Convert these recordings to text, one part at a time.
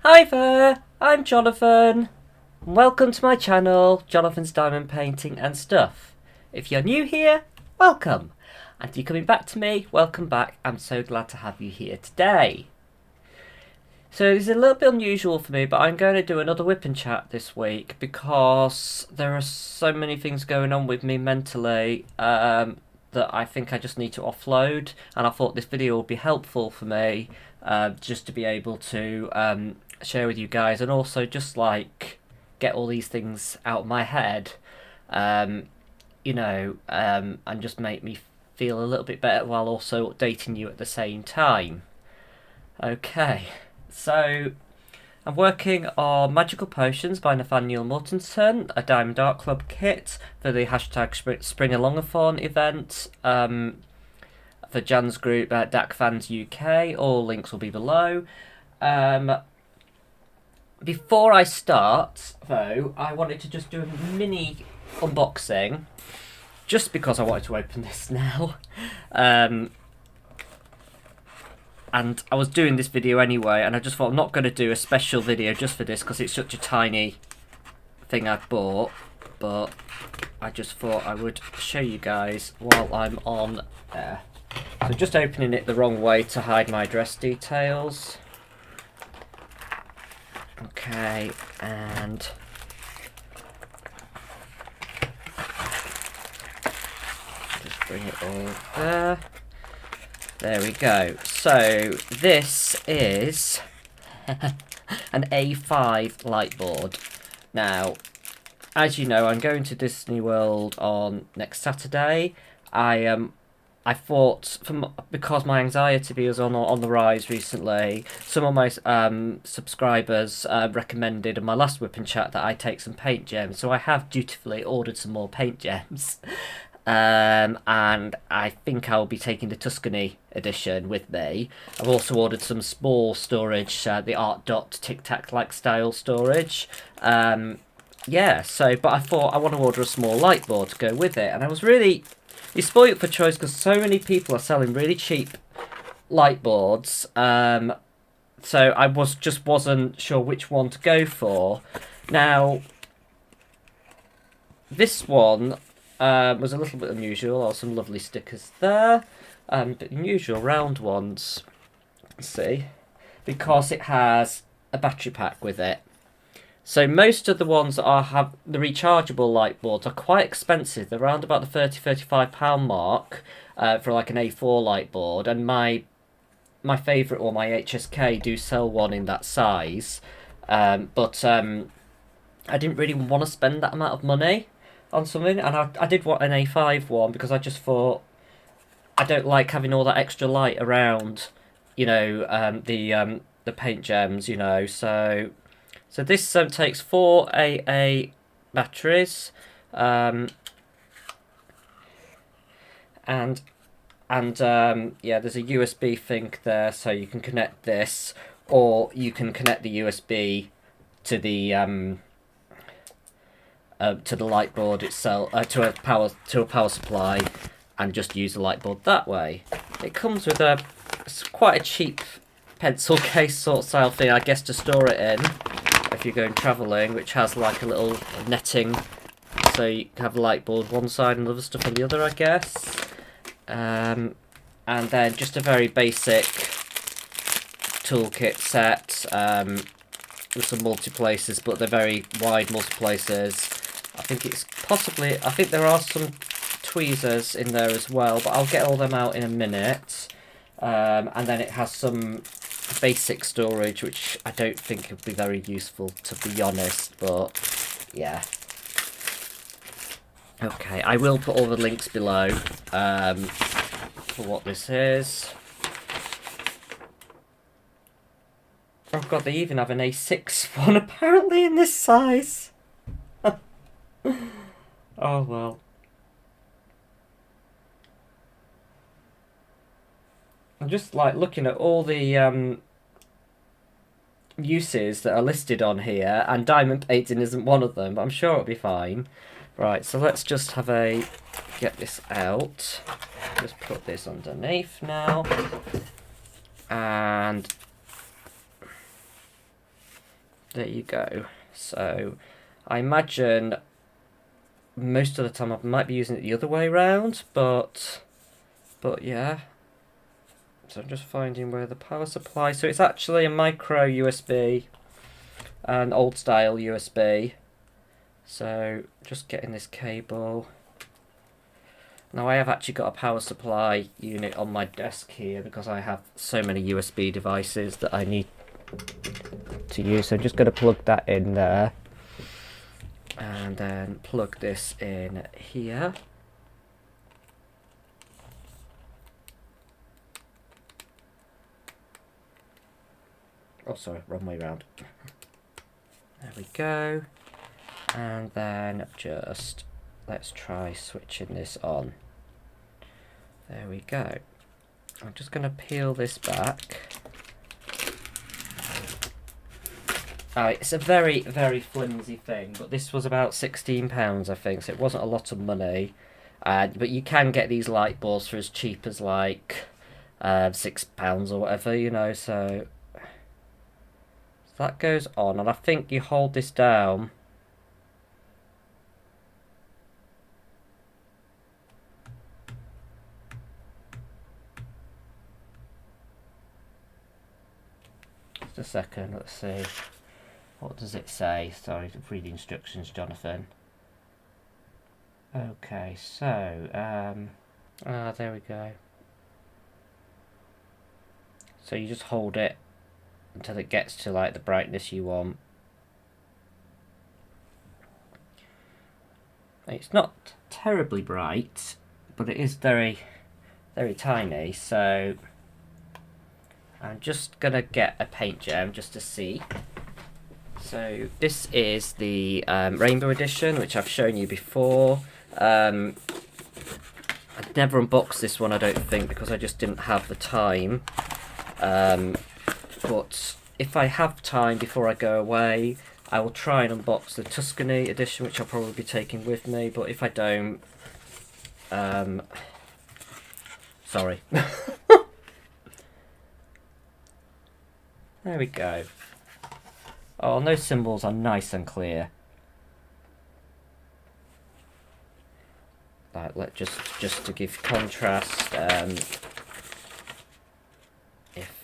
Hi there, I'm Jonathan. Welcome to my channel, Jonathan's Diamond Painting and Stuff. If you're new here, welcome. And if you're coming back to me, welcome back. I'm so glad to have you here today. So this is a little bit unusual for me, but I'm going to do another Whip and Chat this week because there are so many things going on with me mentally that I think I just need to offload. And I thought this video would be helpful for me just to be able to share with you guys, and also just like get all these things out of my head, and just make me feel a little bit better while also updating you at the same time. Okay, so I'm working on Magical Potions by Nathaniel Mortensen, a Diamond Art Club kit for the hashtag Spring Alongathon event for Jan's group DAC Fans UK. All links will be below. Before I start, though, I wanted to just do a mini unboxing, just because I wanted to open this now. And I was doing this video anyway, and I just thought I'm not going to do a special video just for this, because it's such a tiny thing I bought, but I just thought I would show you guys while I'm on there. So just opening it the wrong way to hide my address details. Okay, and just bring it all there. There we go. So this is an A5 light board. Now, as you know, I'm going to Disney World on next Saturday. I thought, because my anxiety was on the rise recently, some of my subscribers recommended in my last Whip and Chat that I take some paint gems. So I have dutifully ordered some more paint gems. And I think I'll be taking the Tuscany edition with me. I've also ordered some small storage, the Art Dot Tic Tac like style storage. Yeah, so, but I thought I want to order a small light board to go with it. And I was really... You're spoiled for choice because so many people are selling really cheap light boards. So I wasn't sure which one to go for. Now, this one was a little bit unusual. There are some lovely stickers there. But unusual round ones. Let's see. Because it has a battery pack with it. So most of the ones that have the rechargeable light boards are quite expensive. They're around about the £30–35 mark for like an A4 light board. And my favourite one, my HSK, do sell one in that size. But I didn't really want to spend that amount of money on something. And I did want an A5 one because I just thought I don't like having all that extra light around, the paint gems, So this takes 4 AA batteries, yeah, there's a USB thing there, so you can connect this, or you can connect the USB to the light board itself, to a power supply, and just use the light board that way. It comes with quite a cheap pencil case sort of style thing, I guess, to store it in if you're going travelling, which has like a little netting, so you can have a light board one side and other stuff on the other, I guess. And then just a very basic toolkit set with some multi-places, but they're very wide multi-places. I think there are some tweezers in there as well, but I'll get all them out in a minute. And then it has some basic storage, which I don't think would be very useful, to be honest, but yeah. Okay, I will put all the links below for what this is. Oh god, they even have an A6 one apparently in this size. Oh well. I'm just like looking at all the uses that are listed on here, and diamond painting isn't one of them, but I'm sure it'll be fine. Right, so let's just get this out. Just put this underneath now. And there you go. So I imagine most of the time I might be using it the other way around, but yeah. So I'm just finding where the power supply, so it's actually a micro USB, an old style USB. So just getting this cable. Now I have actually got a power supply unit on my desk here because I have so many USB devices that I need to use. So I'm just going to plug that in there. And then plug this in here. Oh, sorry, wrong way around. There we go. And then just, let's try switching this on. There we go. I'm just going to peel this back. It's a very, very flimsy thing, but this was about £16, I think, so it wasn't a lot of money. But you can get these light bulbs for as cheap as like £6 or whatever, you know, so that goes on, and I think you hold this down. Just a second, let's see. What does it say? Sorry, read the instructions, Jonathan. Okay, so, there we go. So you just hold it until it gets to like the brightness you want. It's not terribly bright, but it is very, very tiny, so I'm just gonna get a paint gem just to see. So this is the Rainbow Edition, which I've shown you before. I'd never unboxed this one, I don't think, because I just didn't have the time. But if I have time before I go away, I will try and unbox the Tuscany edition, which I'll probably be taking with me. But if I don't, sorry. There we go. Oh, and those symbols are nice and clear. Like, just to give contrast.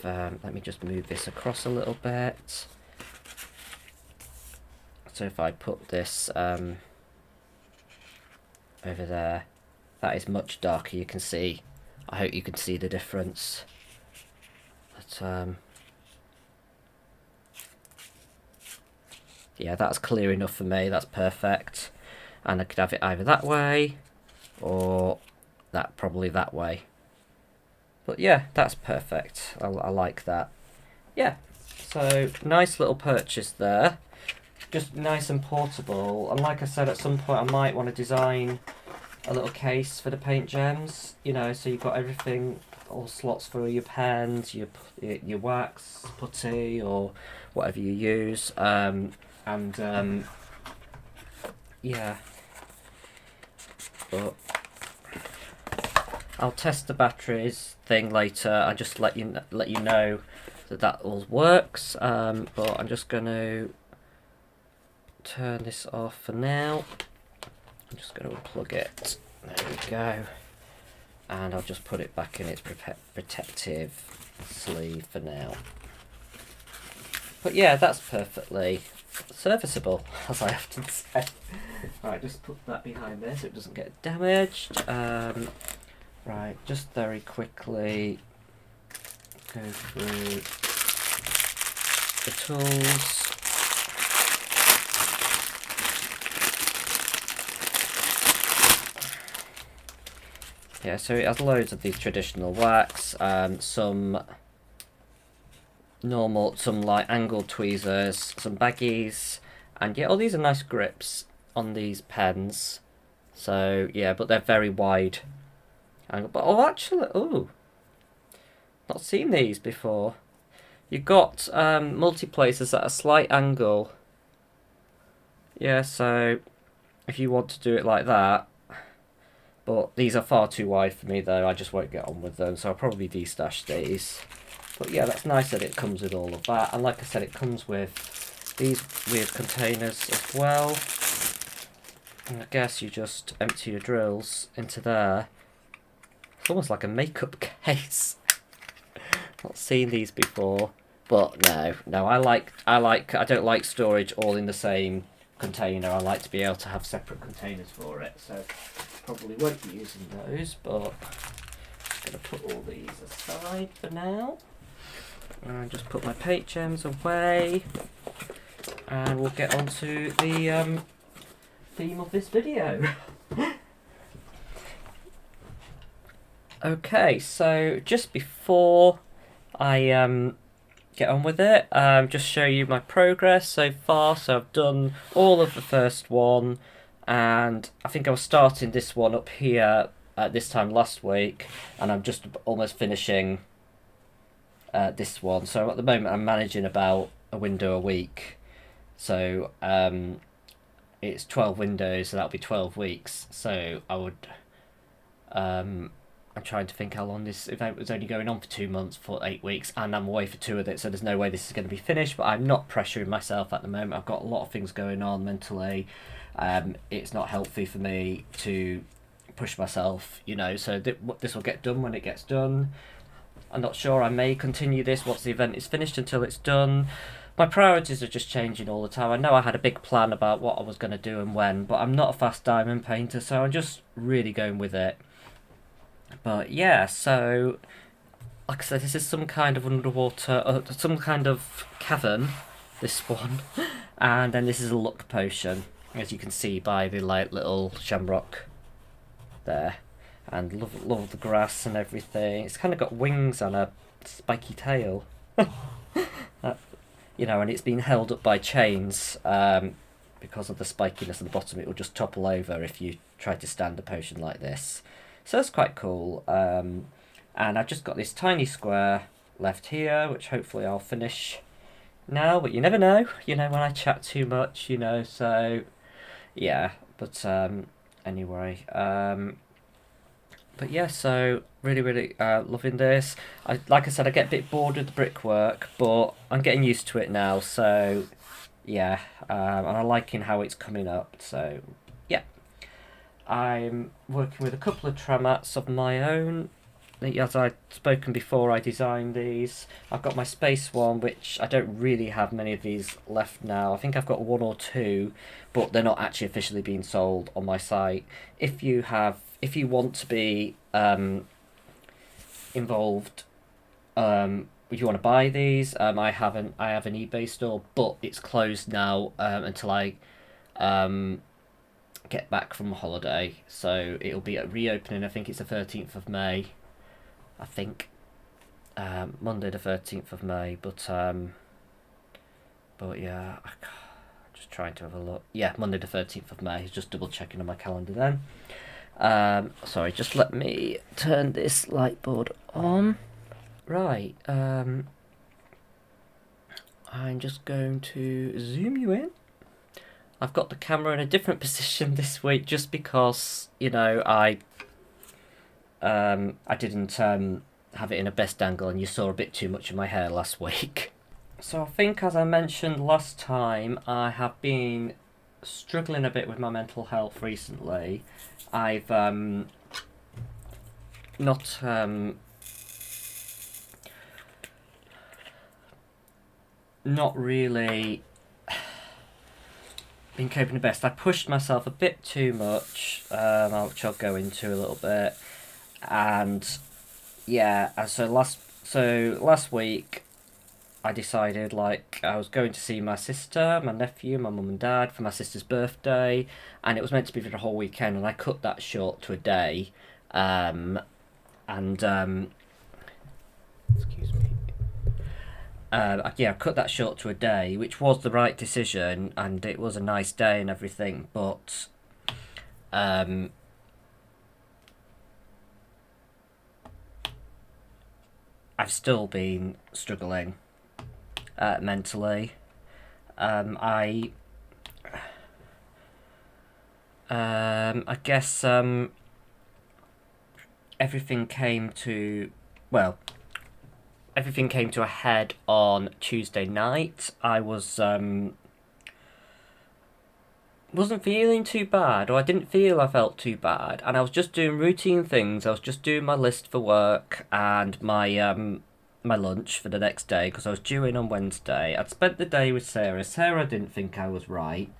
Let me just move this across a little bit. So if I put this over there, that is much darker. You can see. I hope you can see the difference. But yeah, that's clear enough for me. That's perfect. And I could have it either that way or probably that way. But yeah, that's perfect. I like that. Yeah, so nice little purchase there. Just nice and portable. And like I said, at some point I might want to design a little case for the paint gems. You know, so you've got everything, all slots for your pens, your wax, putty, or whatever you use. Yeah. But I'll test the batteries thing later. I just let you know that all works. But I'm just going to turn this off for now. I'm just going to unplug it. There we go. And I'll just put it back in its protective sleeve for now. But yeah, that's perfectly serviceable, as I often say. Right, just put that behind there so it doesn't get damaged. Right, just very quickly go through the tools. Yeah, so it has loads of these traditional wax, some normal, some like angled tweezers, some baggies, and yeah, all these are nice grips on these pens. So yeah, but they're very wide. But oh, actually, oh, not seen these before. You've got multi-placers at a slight angle. Yeah, so if you want to do it like that. But these are far too wide for me though, I just won't get on with them, so I'll probably destash these. But yeah, that's nice that it comes with all of that. And like I said, it comes with these weird containers as well. And I guess you just empty your drills into there. It's almost like a makeup case. Not seen these before, but no, I don't like storage all in the same container. I like to be able to have separate containers for it, so probably won't be using those, but I'm going to put all these aside for now. And just put my paint gems away, and we'll get on to the theme of this video. Okay, so just before I get on with it, just show you my progress so far. So I've done all of the first one, and I think I was starting this one up here at this time last week, and I'm just almost finishing this one. So at the moment I'm managing about a window a week, so it's 12 windows, so that'll be 12 weeks. So I would I'm trying to think how long this event was only going on for 2 months, for 8 weeks, and I'm away for 2 of it, so there's no way this is going to be finished, but I'm not pressuring myself at the moment. I've got a lot of things going on mentally. It's not healthy for me to push myself, you know, so this will get done when it gets done. I'm not sure, I may continue this once the event is finished until it's done. My priorities are just changing all the time. I know I had a big plan about what I was going to do and when, but I'm not a fast diamond painter, so I'm just really going with it. But yeah, so like I said, this is some kind of underwater, some kind of cavern, this one, and then this is a luck potion, as you can see by the like little shamrock there, and love the grass and everything. It's kind of got wings on a spiky tail, you know, and it's been held up by chains because of the spikiness at the bottom. It will just topple over if you try to stand a potion like this. So that's quite cool, and I've just got this tiny square left here, which hopefully I'll finish now, but you never know, you know, when I chat too much, you know, so yeah, but anyway, but yeah, so really loving this. Like I said, I get a bit bored with the brickwork, but I'm getting used to it now, so yeah, and I'm liking how it's coming up, so yeah. I'm working with a couple of tram mats of my own. As I've spoken before, I designed these. I've got my space one, which I don't really have many of these left now. I think I've got 1 or 2, but they're not actually officially being sold on my site. If you want to be involved, if you want to buy these, I have an eBay store, but it's closed now until I get back from holiday, so it'll be reopening. I think it's the 13th of May. I think Monday the 13th of May, but yeah, I'm just trying to have a look. Yeah, Monday the 13th of May. Just double checking on my calendar then. Sorry, just let me turn this light board on. Right, I'm just going to zoom you in. I've got the camera in a different position this week just because, you know, I didn't have it in a best angle, and you saw a bit too much of my hair last week. So I think, as I mentioned last time, I have been struggling a bit with my mental health recently. I've not really been coping the best. I pushed myself a bit too much, which I'll go into a little bit, and yeah, and so last week I decided, like, I was going to see my sister, my nephew, my mum and dad for my sister's birthday, and it was meant to be for the whole weekend, and I cut that short to a day, excuse me. Yeah, I cut that short to a day, which was the right decision, and it was a nice day and everything, but I've still been struggling mentally. I guess everything came to a head on Tuesday night. I was wasn't feeling too bad, or I didn't feel I felt too bad, and I was just doing routine things. I was just doing my list for work and my lunch for the next day because I was due in on Wednesday. I'd spent the day with Sarah. Sarah didn't think I was right,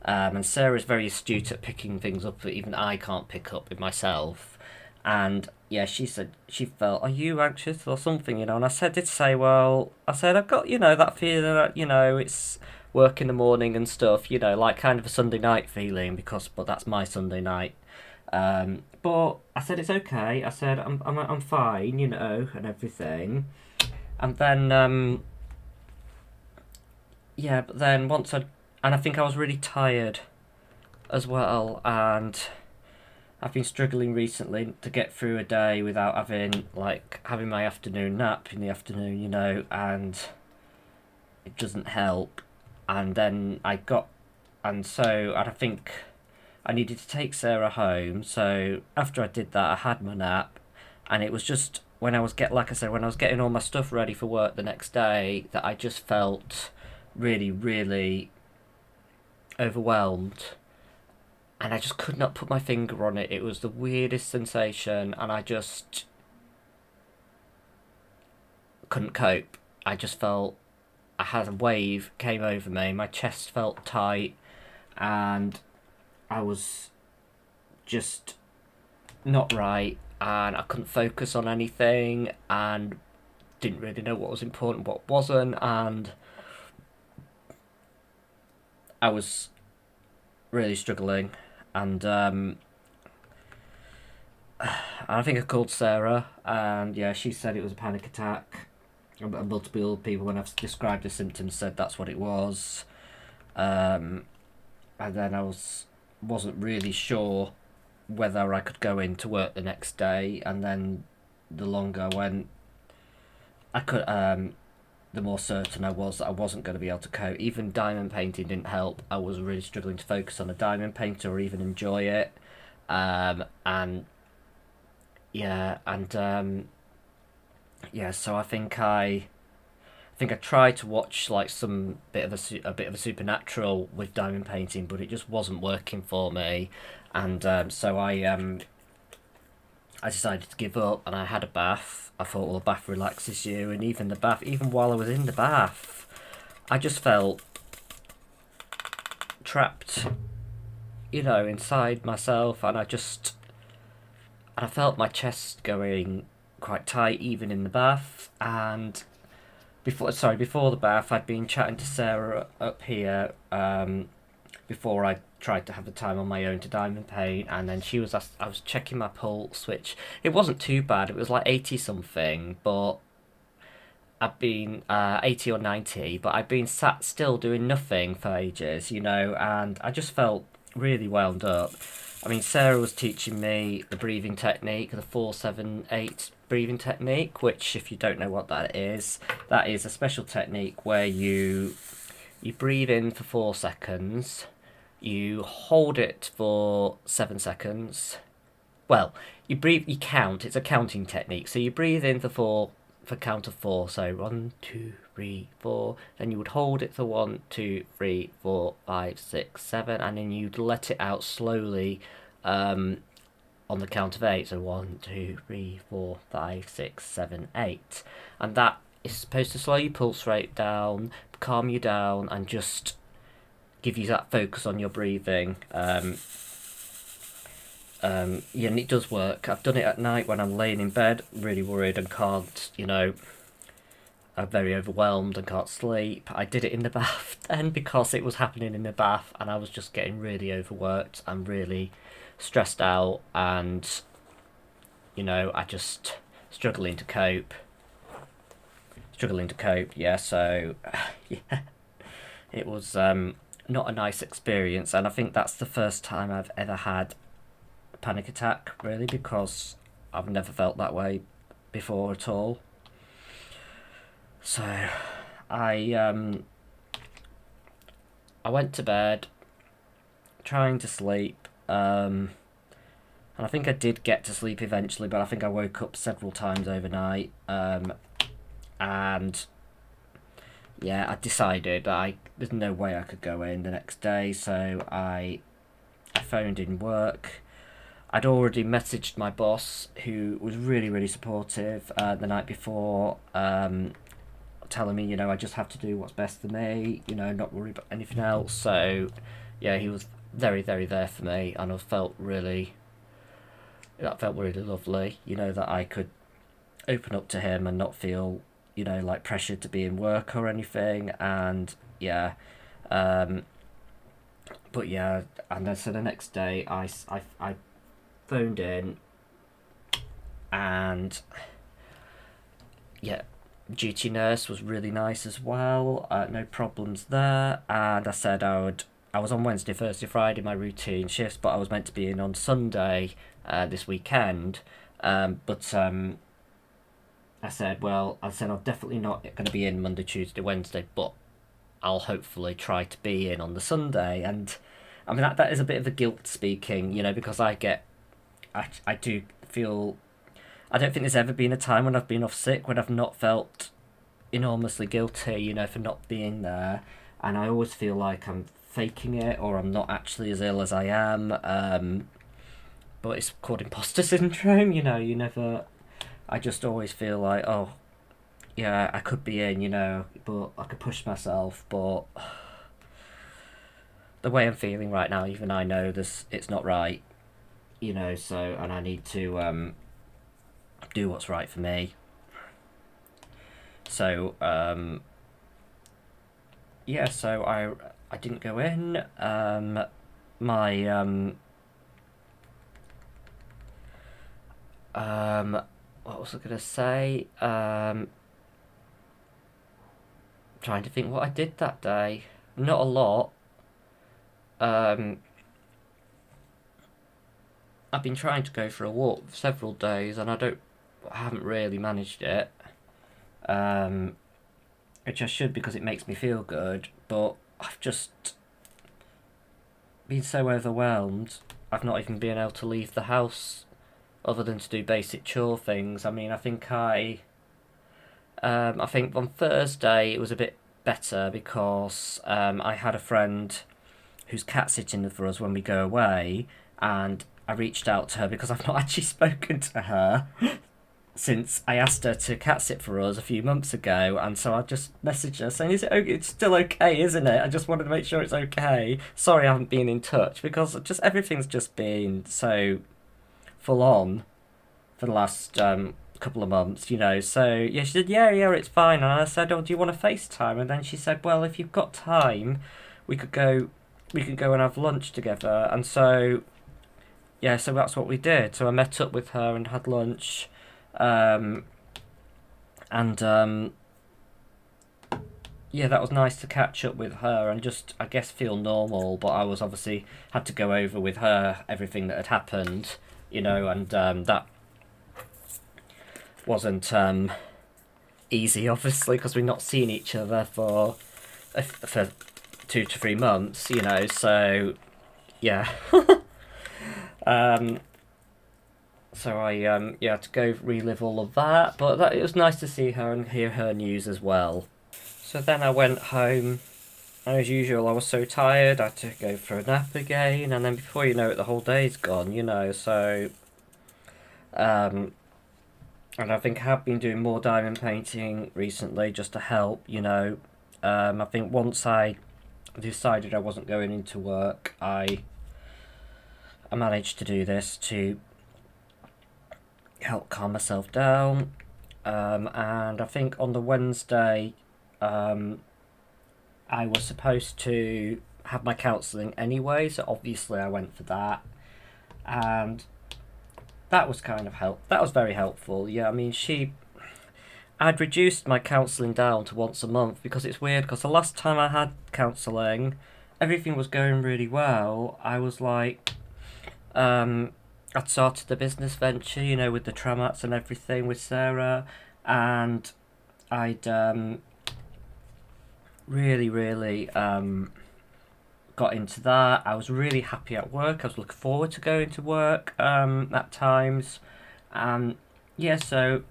and Sarah's very astute at picking things up that even I can't pick up in myself. And yeah, she said she felt, "Are you anxious or something?" And I did say, "Well," I said, "I've got that feeling that it's work in the morning and stuff, like kind of a Sunday night feeling but that's my Sunday night." But I said it's okay. I said I'm fine, and everything. And then yeah, but then and I think I was really tired as well, and I've been struggling recently to get through a day without having my afternoon nap in the afternoon, and it doesn't help. And then and I think I needed to take Sarah home. So after I did that, I had my nap, and it was just when I was getting all my stuff ready for work the next day that I just felt really, really overwhelmed, and I just could not put my finger on it. It was the weirdest sensation, and I just couldn't cope. I just felt I had a wave came over me. My chest felt tight, and I was just not right, and I couldn't focus on anything, and didn't really know what was important, what wasn't, and I was really struggling. And I think I called Sarah, and yeah, she said it was a panic attack. And multiple people, when I've described the symptoms, said that's what it was. And then I wasn't really sure whether I could go into work the next day. And then the longer I went, the more certain I was that I wasn't going to be able to cope. Even diamond painting didn't help. I was really struggling to focus on a diamond paint or even enjoy it. And yeah, and yeah. So I think I tried to watch like some bit of a bit of a supernatural with diamond painting, but it just wasn't working for me. And so I decided to give up, and I had a bath. I thought, well, a bath relaxes you, and even while I was in the bath, I just felt trapped, inside myself, and I felt my chest going quite tight even in the bath. And before the bath, I'd been chatting to Sarah up here before I tried to have the time on my own to diamond paint, and then I was checking my pulse, which it wasn't too bad. It was like 80 something, but I've been 80 or 90, but I've been sat still doing nothing for ages, and I just felt really wound up. I mean, Sarah was teaching me the breathing technique, the 4-7-8 breathing technique, which, if you don't know what that is a special technique where you breathe in for 4 seconds, you hold it for 7 seconds. Well, you count. It's a counting technique. So you breathe in for count of 4. So 1, 2, 3, 4. Then you would hold it for 1, 2, 3, 4, 5, 6, 7, and then you'd let it out slowly on the count of 8. So 1, 2, 3, 4, 5, 6, 7, 8, and that is supposed to slow your pulse rate down, calm you down, and just give you that focus on your breathing. Yeah, and it does work. I've done it at night when I'm laying in bed, really worried and can't, I'm very overwhelmed and can't sleep. I did it in the bath then because it was happening in the bath, and I was just getting really overworked and really stressed out, and, I just struggling to cope. Yeah, so, yeah, it was not a nice experience, and I think that's the first time I've ever had a panic attack, really, because I've never felt that way before at all. So I went to bed trying to sleep, and I think I did get to sleep eventually, but I think I woke up several times overnight, and yeah, I decided there's no way I could go in the next day, so I phoned in work. I'd already messaged my boss, who was really, really supportive the night before, telling me, I just have to do what's best for me, not worry about anything else. So, yeah, he was very, very there for me, and that felt really lovely, that I could open up to him and not feel, like pressured to be in work or anything. And yeah, but yeah, and then so the next day I phoned in, and yeah, duty nurse was really nice as well. No problems there. And I said I was on Wednesday, Thursday, Friday, my routine shifts, but I was meant to be in on Sunday this weekend. But I said I'm definitely not going to be in Monday, Tuesday, Wednesday, but I'll hopefully try to be in on the Sunday. And I mean, that is a bit of a guilt speaking, because I do feel, I don't think there's ever been a time when I've been off sick when I've not felt enormously guilty, for not being there. And I always feel like I'm faking it, or I'm not actually as ill as I am. But it's called imposter syndrome, I just always feel like, oh, yeah, I could be in, but I could push myself. But the way I'm feeling right now, even I know it's not right, so, and I need to do what's right for me. So, yeah, so I didn't go in. What was I gonna say? Trying to think what I did that day. Not a lot. I've been trying to go for a walk for several days, and I haven't really managed it. Which I should, because it makes me feel good, but I've just been so overwhelmed. I've not even been able to leave the house other than to do basic chore things. I mean, I think I think on Thursday it was a bit better because I had a friend who's cat sitting for us when we go away, and I reached out to her because I've not actually spoken to her since I asked her to cat sit for us a few months ago. And so I just messaged her saying, "Is it okay? It's still okay, isn't it? I just wanted to make sure it's okay. Sorry I haven't been in touch," because just everything's just been so full on for the last couple of months, So yeah, she said, yeah, it's fine. And I said, "Oh, do you want to FaceTime?" And then she said, "Well, if you've got time, we could go and have lunch together." And so yeah, so that's what we did. So I met up with her and had lunch. Yeah, that was nice to catch up with her and just, I guess, feel normal. But I was obviously had to go over with her everything that had happened, and that wasn't easy, obviously, because we've not seen each other for 2 to 3 months, So yeah. So I had to go relive all of that, but it was nice to see her and hear her news as well. So then I went home, and as usual I was so tired I had to go for a nap again, and then before you know it the whole day's gone, So and I think I have been doing more diamond painting recently just to help, I think once I decided I wasn't going into work, I managed to do this to help calm myself down. And I think on the Wednesday, I was supposed to have my counselling anyway, so obviously I went for that, and that was that was very helpful. Yeah, I mean, I'd reduced my counselling down to once a month, because it's weird, because the last time I had counselling, everything was going really well. I was like, I'd started the business venture, with the tramats and everything with Sarah, and I'd really, really got into that. I was really happy at work. I was looking forward to going to work at times. Yeah, so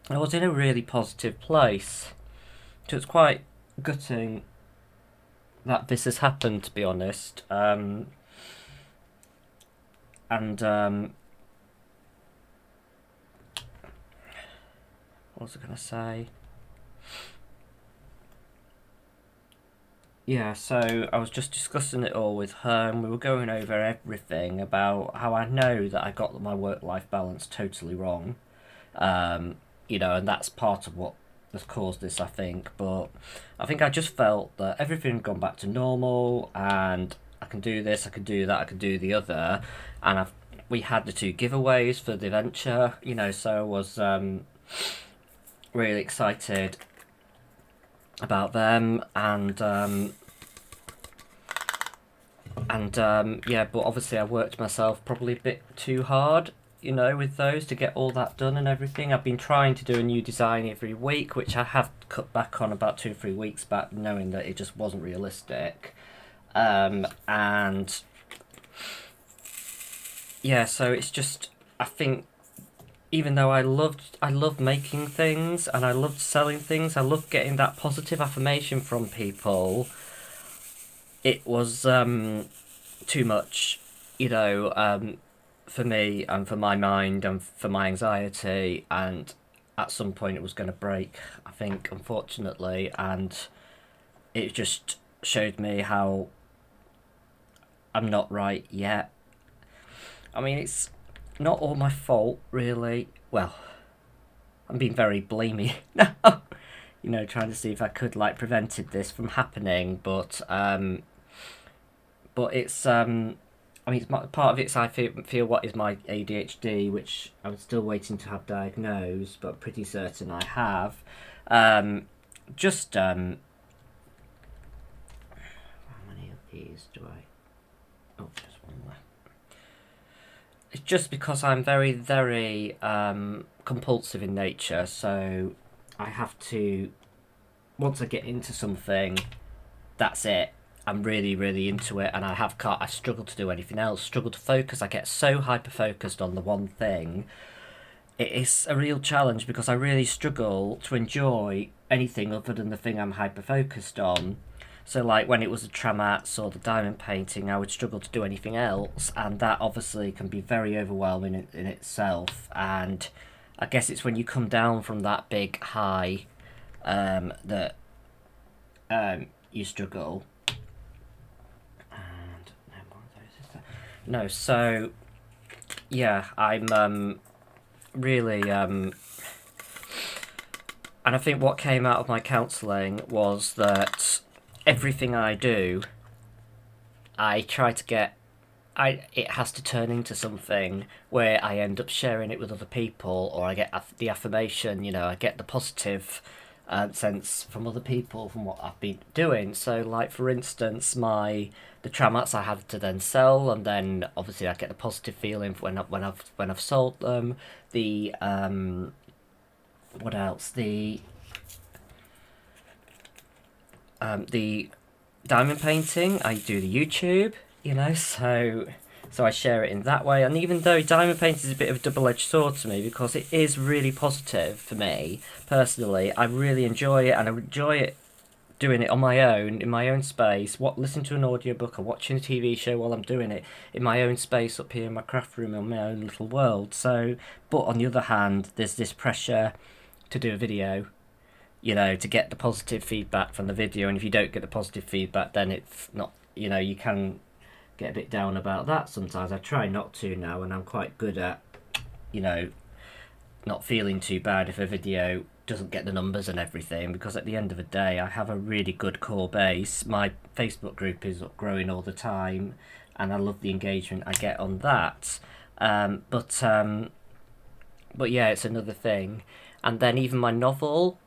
I was in a really positive place. So it's quite gutting that this has happened, to be honest. And what was I gonna say? Yeah, so I was just discussing it all with her, and we were going over everything about how I know that I got my work-life balance totally wrong. You know, and that's part of what has caused this, I think. But I think I just felt that everything had gone back to normal, and I can do this, I can do that, I can do the other, and we had the 2 giveaways for the venture, you know, so I was really excited about them, and yeah, but obviously I worked myself probably a bit too hard, you know, with those to get all that done and everything. I've been trying to do a new design every week, which I have cut back on about 2 or 3 weeks back, knowing that it just wasn't realistic. And yeah, so it's just, I think, even though I loved making things and I loved selling things, I loved getting that positive affirmation from people, it was too much, you know, for me and for my mind and for my anxiety, and at some point it was going to break, I think, unfortunately, and it just showed me how I'm not right yet. I mean, it's not all my fault, really. Well, I'm being very blamey now. You know, trying to see if I could like prevented this from happening, but it's I mean, it's part of it's I feel what is my ADHD, which I'm still waiting to have diagnosed, but pretty certain I have. Just how many of these do I? Oh, just one left. It's just because I'm very, very compulsive in nature, so I have to, once I get into something, that's it. I'm really, really into it, and I struggle to do anything else, struggle to focus. I get so hyper focused on the one thing. It is a real challenge because I really struggle to enjoy anything other than the thing I'm hyper focused on. So, like when it was the tramats or the diamond painting, I would struggle to do anything else, and that obviously can be very overwhelming in itself. And I guess it's when you come down from that big high that you struggle. And no more of those, is there? No, so yeah, I'm really and I think what came out of my counselling was that everything I do, I try to get, it has to turn into something where I end up sharing it with other people, or I get the affirmation, you know, I get the positive sense from other people from what I've been doing. So, like for instance, the tramats I have to then sell, and then obviously I get the positive feeling when I've sold them. The what else? The diamond painting, I do the YouTube, you know, so I share it in that way. And even though diamond painting is a bit of a double-edged sword to me because it is really positive for me personally, I really enjoy it, and I enjoy it doing it on my own in my own space. Listening to an audiobook or watching a TV show while I'm doing it in my own space up here in my craft room in my own little world. So, but on the other hand, there's this pressure to do a video, you know, to get the positive feedback from the video, and if you don't get the positive feedback, then it's not, you know, you can get a bit down about that sometimes. I try not to now, and I'm quite good at, you know, not feeling too bad if a video doesn't get the numbers and everything, because at the end of the day I have a really good core base. My Facebook group is growing all the time, and I love the engagement I get on that. But yeah, it's another thing. And then even my novel,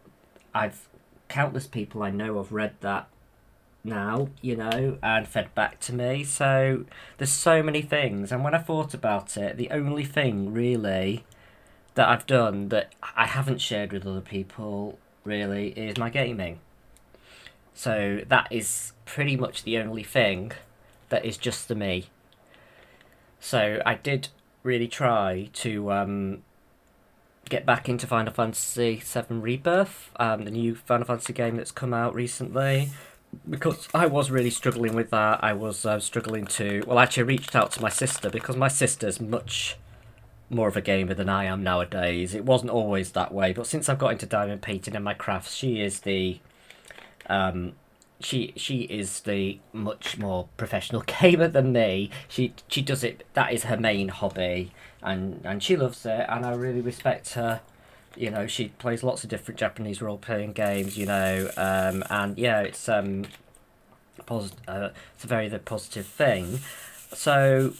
I've countless people I know have read that now, you know, and fed back to me. So there's so many things, and when I thought about it, the only thing really that I've done that I haven't shared with other people really is my gaming. So that is pretty much the only thing that is just for me. So I did really try to get back into Final Fantasy VII Rebirth, the new Final Fantasy game that's come out recently. because I was really struggling with that. I was struggling to. Well, actually, I reached out to my sister because my sister's much more of a gamer than I am nowadays. It wasn't always that way, but since I've got into diamond painting and my crafts, she is the she is the much more professional gamer than me. She does it. That is her main hobby, and she loves it. And I really respect her. You know, she plays lots of different Japanese role playing games. You know, and yeah, it's it's a very positive thing. So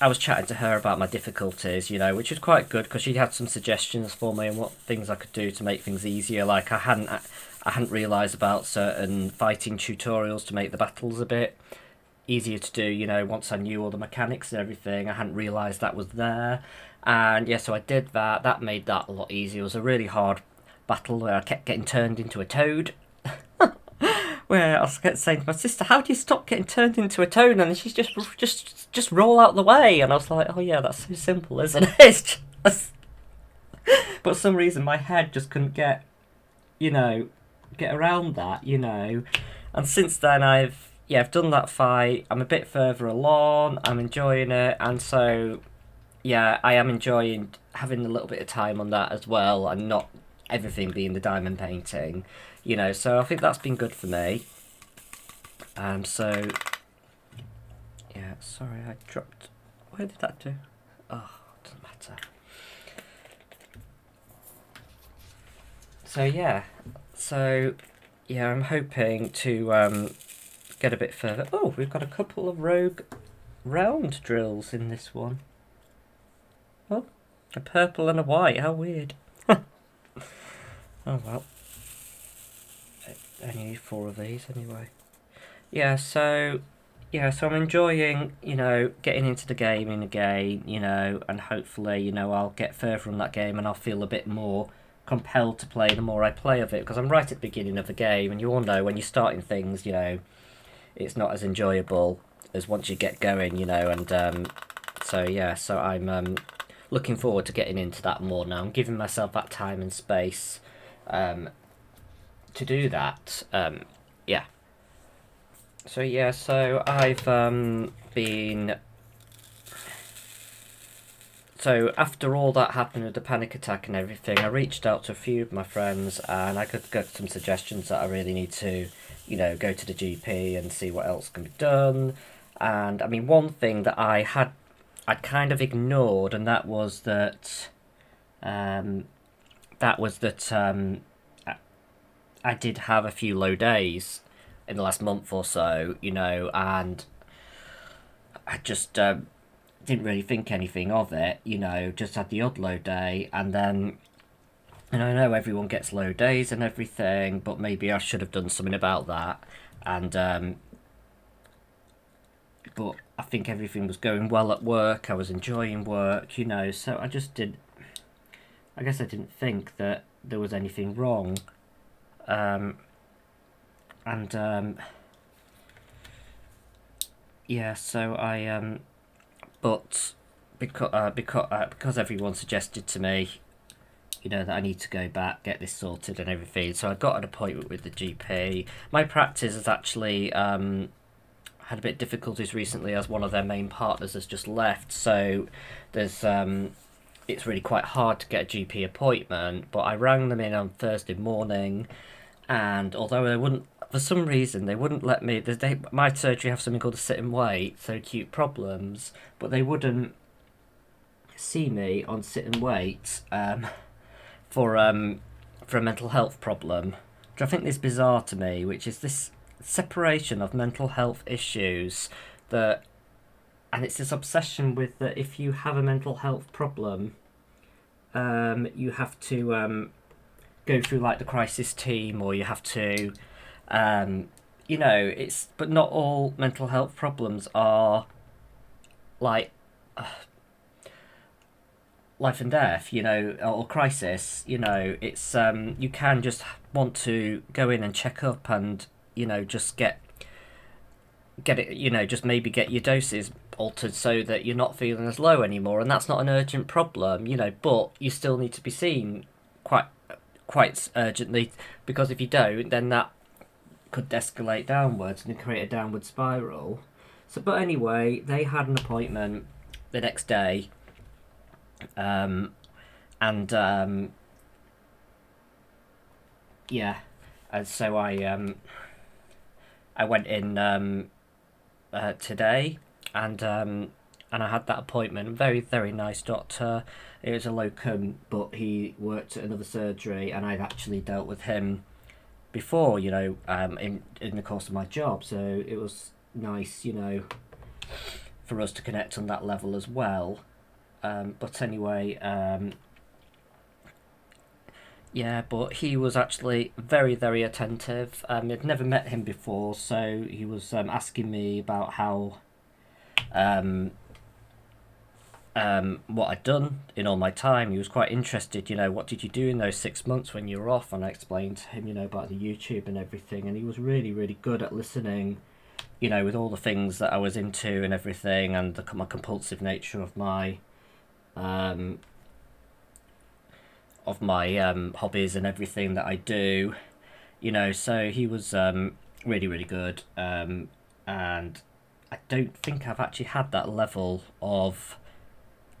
I was chatting to her about my difficulties, you know, which was quite good because she had some suggestions for me and what things I could do to make things easier. Like I hadn't realised about certain fighting tutorials to make the battles a bit easier to do. You know, once I knew all the mechanics and everything, I hadn't realised that was there. And yeah, so I did that. That made that a lot easier. It was a really hard battle where I kept getting turned into a toad. Where I was saying to my sister, "How do you stop getting turned into a toad?" And she's just roll out the way. And I was like, "Oh yeah, that's so simple, isn't it?" It's just... But for some reason, my head just couldn't get, you know, get around that, you know. And since then, I've done that fight. I'm a bit further along. I'm enjoying it, and so yeah, I am enjoying having a little bit of time on that as well, and not everything being the diamond painting, you know. So I think that's been good for me. So yeah, sorry, I dropped. Where did that do? Oh, it doesn't matter. So yeah, I'm hoping to get a bit further. Oh, we've got a couple of rogue round drills in this one. Oh, a purple and a white. How weird. Oh well. I need 4 of these anyway. Yeah, so I'm enjoying, you know, getting into the gaming again, you know, and hopefully, you know, I'll get further in that game and I'll feel a bit more compelled to play the more I play of it, because I'm right at the beginning of the game, and you all know when you're starting things, you know, it's not as enjoyable as once you get going, you know, and so I'm looking forward to getting into that more now. I'm giving myself that time and space to do that. Yeah. So I've been. So after all that happened with the panic attack and everything, I reached out to a few of my friends and I could get some suggestions that I really need to, you know, go to the GP and see what else can be done. And I mean, one thing that I'd kind of ignored, and that was that, um, I did have a few low days in the last month or so, you know, and I just didn't really think anything of it, you know, just had the odd low day, and then, and I know everyone gets low days and everything, but maybe I should have done something about that, and, but I think everything was going well at work, I was enjoying work, you know, so I guess I didn't think that there was anything wrong, and, yeah, so but because everyone suggested to me, you know, that I need to go back, get this sorted and everything, so I got an appointment with the GP. My practice has actually had a bit of difficulties recently as one of their main partners has just left, so there's it's really quite hard to get a GP appointment, but I rang them in on Thursday morning, and although they wouldn't, for some reason, they wouldn't let me. My surgery have something called a sit and wait, so acute problems, but they wouldn't see me on sit and wait for a mental health problem, which I think is bizarre to me. Which is this separation of mental health issues that, and it's this obsession with that if you have a mental health problem, you have to go through like the crisis team, or you have to, you know, it's, but not all mental health problems are like life and death, you know, or crisis, you know, it's, you can just want to go in and check up and, you know, just get it, you know, just maybe get your doses altered so that you're not feeling as low anymore, and that's not an urgent problem, you know, but you still need to be seen quite urgently, because if you don't, then that could escalate downwards and create a downward spiral. So, but anyway, they had an appointment the next day, and yeah, and so I went in today, and I had that appointment. Very, very nice doctor. It was a locum, but he worked at another surgery, and I'd actually dealt with him before, you know, in the course of my job. So it was nice, you know, for us to connect on that level as well. But anyway, yeah, but he was actually very, very attentive. I'd never met him before, so he was asking me about how what I'd done in all my time. He was quite interested, you know, what did you do in those 6 months when you were off? And I explained to him, you know, about the YouTube and everything, and he was really, really good at listening, you know, with all the things that I was into and everything, and my compulsive nature of my hobbies and everything that I do, you know. So he was really, really good, and I don't think I've actually had that level of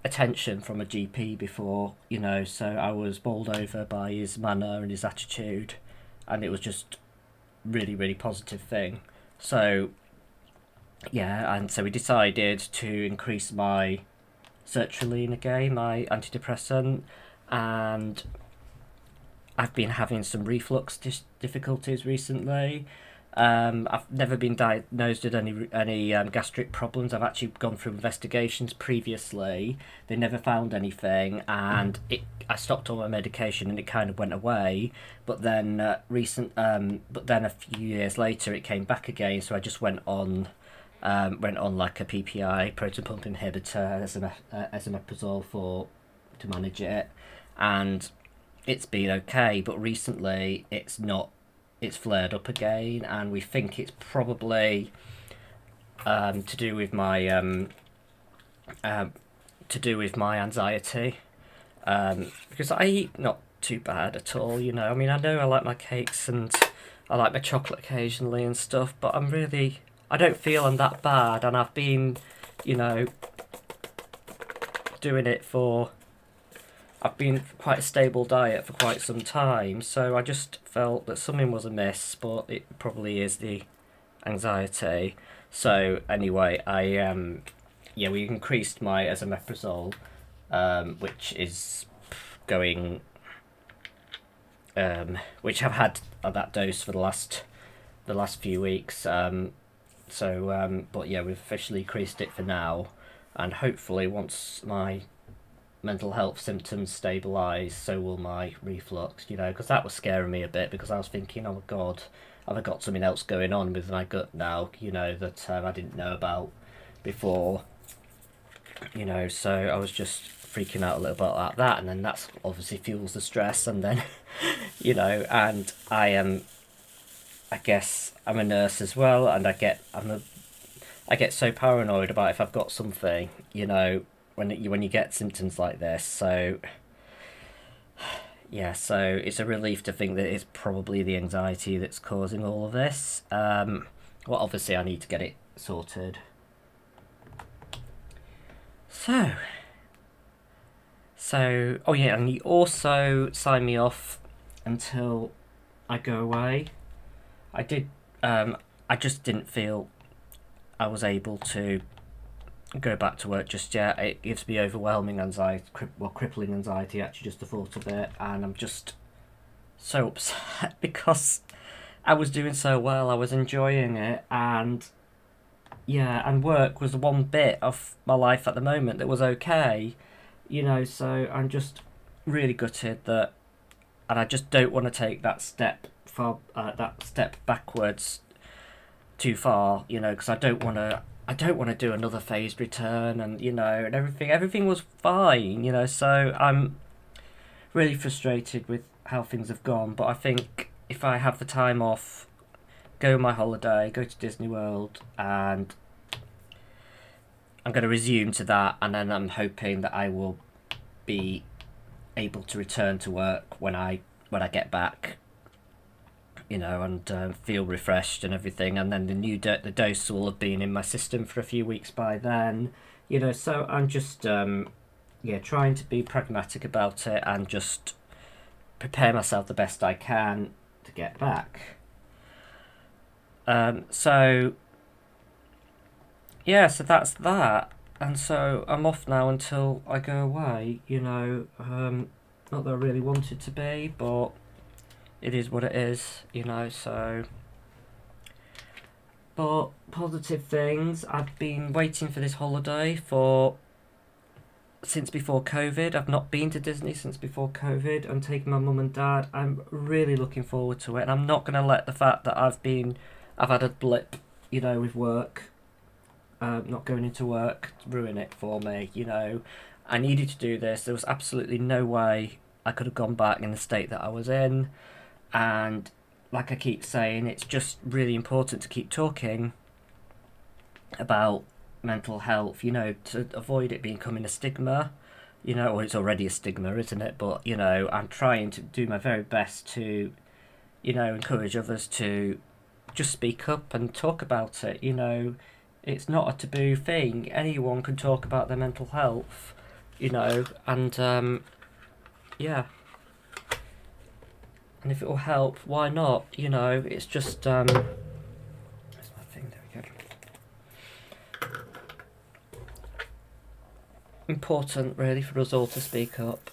attention from a GP before, you know. So I was bowled over by his manner and his attitude, and it was just really, really positive thing. So yeah, and so we decided to increase my sertraline again, my antidepressant, and I've been having some reflux difficulties recently. I've never been diagnosed with any gastric problems. I've actually gone through investigations previously. They never found anything, and I stopped all my medication, and it kind of went away. But then but then a few years later, it came back again. So I just went on like a PPI, proton pump inhibitor, esomeprazole to manage it, and it's been okay. But recently, it's not. It's flared up again, and we think it's probably to do with my anxiety, because I eat not too bad at all, you know. I mean, I know I like my cakes and I like my chocolate occasionally and stuff, but I don't feel I'm that bad, and I've been, you know, doing it for. I've been quite a stable diet for quite some time, so I just felt that something was amiss, but it probably is the anxiety. So anyway, we increased my esomeprazole, which is going, which I've had that dose for the last few weeks. But yeah, we've officially increased it for now, and hopefully once my mental health symptoms stabilise, so will my reflux, you know, because that was scaring me a bit, because I was thinking, oh my god, have I got something else going on with my gut now, you know, that I didn't know about before, you know. So I was just freaking out a little bit about that, and then that's obviously fuels the stress, and then you know, and I guess I'm a nurse as well, and I get so paranoid about if I've got something, you know, when you get symptoms like this. So yeah, so it's a relief to think that it's probably the anxiety that's causing all of this. Well, obviously I need to get it sorted. So oh yeah, and you also signed me off until I go away. I just didn't feel I was able to go back to work just yet. It gives me overwhelming anxiety, crippling anxiety, actually, just the thought of it, and I'm just so upset because I was doing so well, I was enjoying it, and yeah, and work was the one bit of my life at the moment that was okay, you know. So I'm just really gutted that, and I just don't want to take that step backwards too far, you know, because I don't want to do another phased return, and you know, and everything was fine, you know. So I'm really frustrated with how things have gone, but I think if I have the time off, go on my holiday, go to Disney World, and I'm going to resume to that, and then I'm hoping that I will be able to return to work when I get back, you know, and feel refreshed and everything. And then the dose will have been in my system for a few weeks by then, you know. So I'm just trying to be pragmatic about it and just prepare myself the best I can to get back. So that's that. And so I'm off now until I go away, you know. Not that I really wanted to be, but it is what it is, you know, so. But positive things, I've been waiting for this holiday since before COVID. I've not been to Disney since before COVID. I'm taking my mum and dad. I'm really looking forward to it, and I'm not going to let the fact that I've had a blip, you know, with work, not going into work, ruin it for me, you know. I needed to do this. There was absolutely no way I could have gone back in the state that I was in, and like I keep saying, it's just really important to keep talking about mental health, you know, to avoid it becoming a stigma, you know, or it's already a stigma, isn't it? But, you know, I'm trying to do my very best to, you know, encourage others to just speak up and talk about it, you know. It's not a taboo thing. Anyone can talk about their mental health, you know, and, yeah. And if it will help, why not? You know, it's just, where's my thing? There we go. Important, really, for us all to speak up.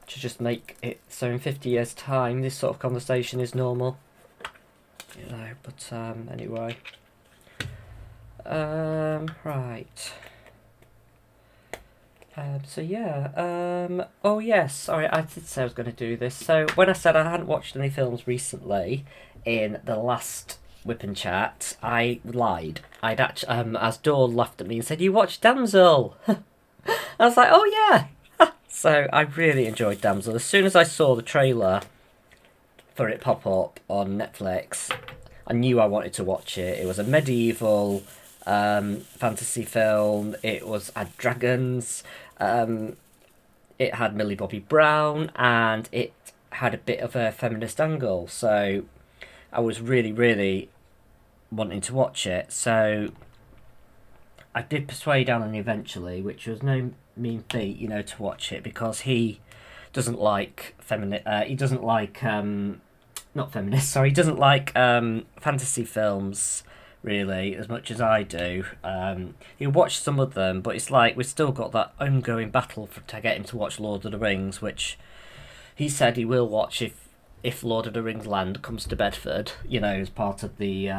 To just make it so in 50 years' time, this sort of conversation is normal. You know, but, anyway. Right. So yeah, oh yes, sorry, I did say I was going to do this. So when I said I hadn't watched any films recently in the last Whip and Chat, I lied. I'd actually, as Dawn laughed at me and said, "You watched Damsel?" I was like, "Oh yeah." So I really enjoyed Damsel. As soon as I saw the trailer for it pop up on Netflix, I knew I wanted to watch it. It was a medieval fantasy film. It had dragons. It had Millie Bobby Brown, and it had a bit of a feminist angle. So I was really, really wanting to watch it. So I did persuade Alan eventually, which was no mean feat, you know, to watch it, because he doesn't like he doesn't like not feminist. Sorry, he doesn't like fantasy films really as much as I do. He watched some of them, but it's like we've still got that ongoing battle to get him to watch Lord of the Rings, which he said he will watch if Lord of the Rings Land comes to Bedford, you know, as part of the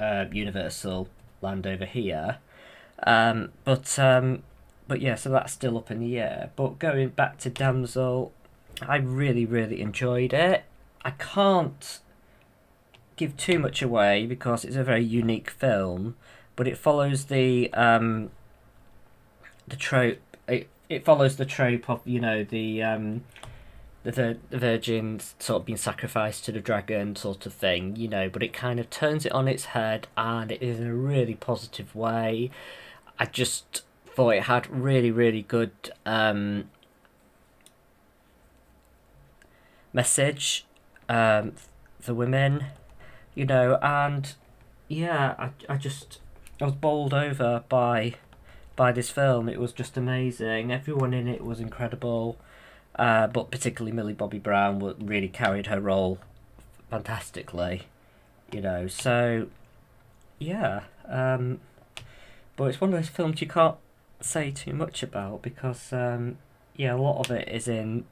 Universal land over here. But yeah, so that's still up in the air. But going back to Damsel, I really, really enjoyed it. I can't give too much away because it's a very unique film, but it follows the trope. It follows the trope of, you know, the virgin sort of being sacrificed to the dragon sort of thing, you know, but it kind of turns it on its head, and it is in a really positive way. I just thought it had really, really good message for women, you know, and yeah, I was bowled over by this film. It was just amazing. Everyone in it was incredible, but particularly Millie Bobby Brown really carried her role fantastically, you know. So yeah, but it's one of those films you can't say too much about because yeah, a lot of it is in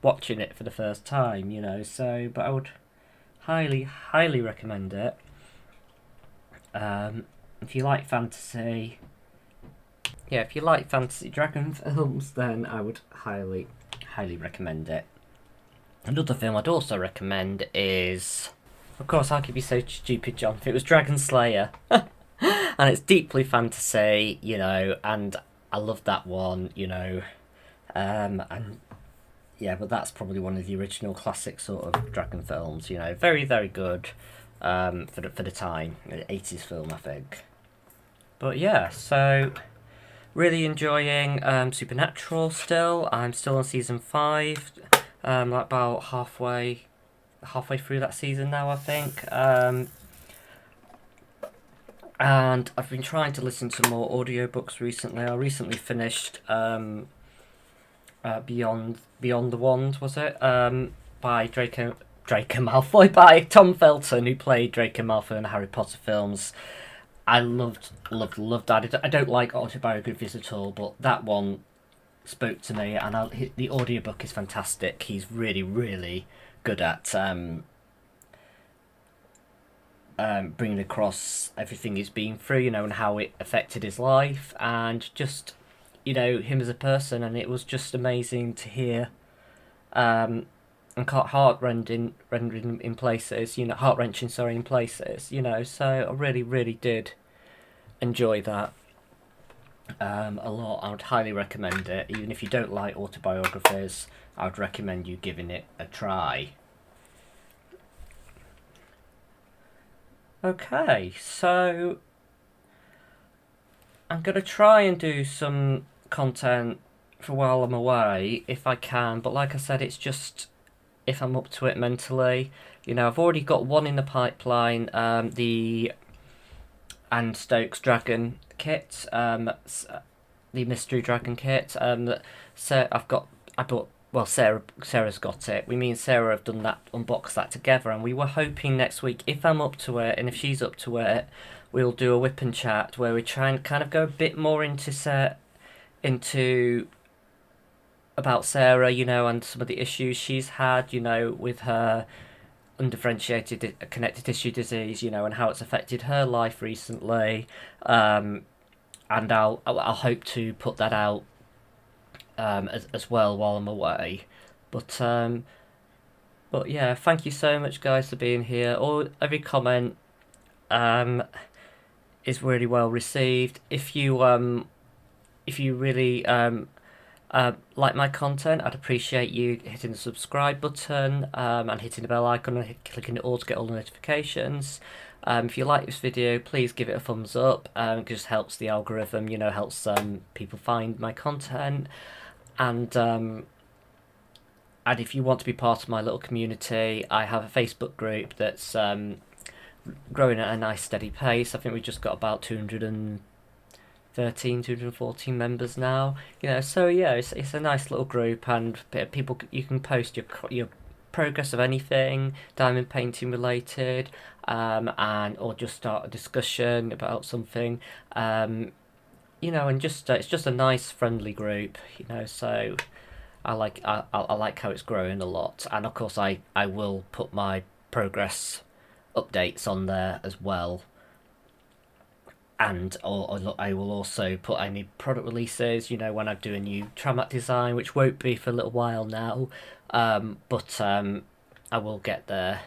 watching it for the first time, you know. So, but I would highly, highly recommend it. If you like fantasy, if you like fantasy dragon films, then I would highly, highly recommend it. Another film I'd also recommend is, of course, I could be so stupid, John, if it was Dragon Slayer. And it's deeply fantasy, you know, and I love that one, you know. And yeah, but that's probably one of the original classic sort of dragon films, you know. Very, very good for the time. An 80s film, I think. But yeah, so really enjoying Supernatural still. I'm still on season 5. like about halfway through that season now, I think. And I've been trying to listen to more audiobooks recently. I recently finished Beyond the Wand, was it? By Draco Malfoy, by Tom Felton, who played Draco Malfoy in the Harry Potter films. I loved that. I don't like autobiographies at all, but that one spoke to me, and the audiobook is fantastic. He's really, really good at bringing across everything he's been through, you know, and how it affected his life, and just, you know, him as a person. And it was just amazing to hear, and heart-rending in places, you know, heart-wrenching, sorry, in places, you know. So I really, really did enjoy that a lot. I would highly recommend it. Even if you don't like autobiographies, I would recommend you giving it a try. Okay, so I'm going to try and do some content for while I'm away, if I can, but like I said, it's just if I'm up to it mentally. You know, I've already got one in the pipeline, the Anne Stokes Dragon kit, the Mystery Dragon kit, so Sarah's got it. Me and Sarah have done that, unboxed that together, and we were hoping next week, if I'm up to it, and if she's up to it, we'll do a Wip and Chat where we try and kind of go a bit more into about Sarah, you know, and some of the issues she's had, you know, with her undifferentiated connective tissue disease, you know, and how it's affected her life recently. And I'll hope to put that out as well while I'm away. But yeah, thank you so much, guys, for being here. Every comment is really well received. If you really like my content, I'd appreciate you hitting the subscribe button and hitting the bell icon and clicking it all to get all the notifications. If you like this video, please give it a thumbs up. It just helps the algorithm, you know, helps people find my content. And if you want to be part of my little community, I have a Facebook group that's growing at a nice steady pace. I think we've just got about 214 members now, you know. So yeah, it's a nice little group, and people, you can post your progress of anything diamond painting related, and or just start a discussion about something, you know, and just it's just a nice friendly group, you know. So I like how it's growing a lot, and of course I will put my progress updates on there as well. And I will also put any product releases, you know, when I do a new Tramat design, which won't be for a little while now, but I will get there,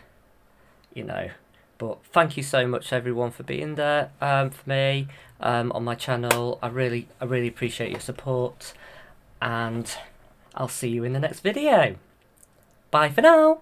you know. But thank you so much, everyone, for being there for me on my channel. I really appreciate your support, and I'll see you in the next video. Bye for now.